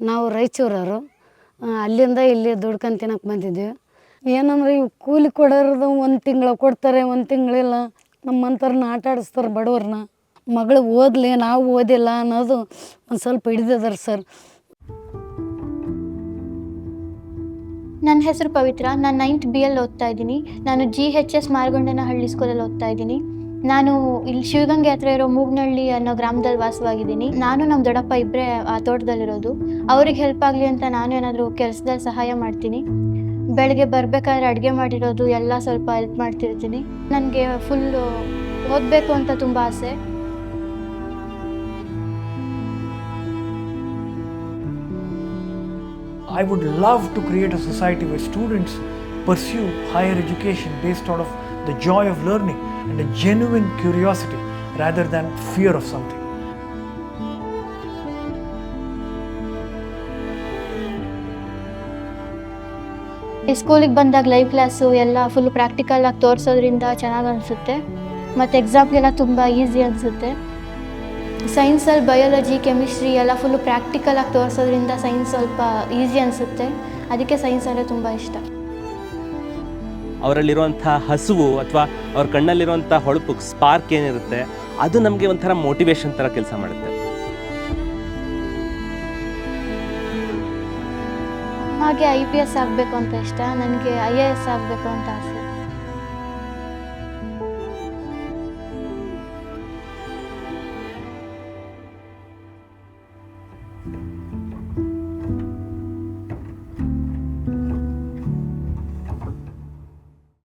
ನಾವು ರಾಯಚೂರವರು. ಅಲ್ಲಿಂದ ಇಲ್ಲಿ ದುಡ್ಕೊಂಡು ತಿನ್ನಕ್ಕೆ ಬಂದಿದ್ದೀವಿ. ಏನಂದ್ರೆ ಇವು ಕೂಲಿ ಕೊಡೋರ್ದು ಒಂದು ತಿಂಗಳು ಕೊಡ್ತಾರೆ, ಒಂದು ತಿಂಗಳಿಲ್ಲ. ನಮ್ಮಂಥವ್ರನ್ನ ಆಟ ಆಡಿಸ್ತಾರೆ ಬಡವ್ರನ್ನ. ಮಗಳು ಓದಲಿ, ನಾವು ಓದಿಲ್ಲ ಅನ್ನೋದು ಒಂದು ಸ್ವಲ್ಪ ಹಿಡಿದಿದ್ದಾರೆ ಸರ್. ನನ್ನ ಹೆಸರು ಪವಿತ್ರ. ನಾನು 9th BL ಓದ್ತಾ ಇದ್ದೀನಿ. ನಾನು GHS ಮಾರ್ಗೊಂಡನಹಳ್ಳಿ ಸ್ಕೂಲಲ್ಲಿ ಓದ್ತಾ ಇದ್ದೀನಿ. ನಾನು ಇಲ್ಲಿ ಶಿವಗಂಗೆ ಹತ್ರ ಇರೋ ಮೂಗ್ನಹಳ್ಳಿ ಅನ್ನೋ ಗ್ರಾಮದಲ್ಲಿ ವಾಸವಾಗಿದ್ದೀನಿ. ನಾನು ನಮ್ಮ ದೊಡ್ಡಪ್ಪ ಇಬ್ಬರೇ ಆ ತೋಟದಲ್ಲಿರೋದು. ಅವ್ರಿಗೆ ಹೆಲ್ಪ್ ಆಗಲಿ ಅಂತ ನಾನು ಏನಾದರೂ ಕೆಲಸದಲ್ಲಿ ಸಹಾಯ ಮಾಡ್ತೀನಿ. ಬೆಳಗ್ಗೆ ಬರಬೇಕಾದ್ರೆ ಅಡುಗೆ ಮಾಡಿರೋದು ಎಲ್ಲ ಸ್ವಲ್ಪ ಹೆಲ್ಪ್ ಮಾಡ್ತಿರ್ತೀನಿ. ನನಗೆ ಫುಲ್ಲು ಓದಬೇಕು ಅಂತ ತುಂಬ ಆಸೆ. I would love to create a society where students pursue higher education based out of the joy of learning and a genuine curiosity rather than fear of something. ಈ ಸ್ಕೂಲಿಗೆ ಬಂದಾಗ ಲೈವ್ ಕ್ಲಾಸು ಎಲ್ಲ full ಪ್ರಾಕ್ಟಿಕಲಾಗಿ ತೋರಿಸೋದ್ರಿಂದ ಚೆನ್ನಾಗಿ ಅನಿಸುತ್ತೆ. ಮತ್ತು ಎಕ್ಸಾಮ್ಗೆಲ್ಲ ತುಂಬ easy ಅನಿಸುತ್ತೆ. ಸೈನ್ಸಲ್ಲಿ biology, chemistry ಎಲ್ಲ ಫುಲ್ಲು ಪ್ರಾಕ್ಟಿಕಲಾಗಿ ತೋರಿಸೋದ್ರಿಂದ ಸೈನ್ಸ್ ಸ್ವಲ್ಪ ಈಸಿ ಅನಿಸುತ್ತೆ. ಅದಕ್ಕೆ ಸೈನ್ಸ್ ಅಂದರೆ ತುಂಬ ಇಷ್ಟ. ಅವರಲ್ಲಿರುವಂಥ ಹಸುವು ಅಥವಾ ಅವ್ರ ಕಣ್ಣಲ್ಲಿರುವಂಥ ಹೊಳಪು ಸ್ಪಾರ್ಕ್ ಏನಿರುತ್ತೆ ಅದು ನಮಗೆ ಒಂಥರ ಮೋಟಿವೇಶನ್ ಥರ ಕೆಲಸ ಮಾಡುತ್ತೆ. ಹಾಗೆ IPS ಆಗಬೇಕು ಅಂತ ಇಷ್ಟ. ನನಗೆ IAS ಆಗಬೇಕು ಅಂತ ಆಸೆ.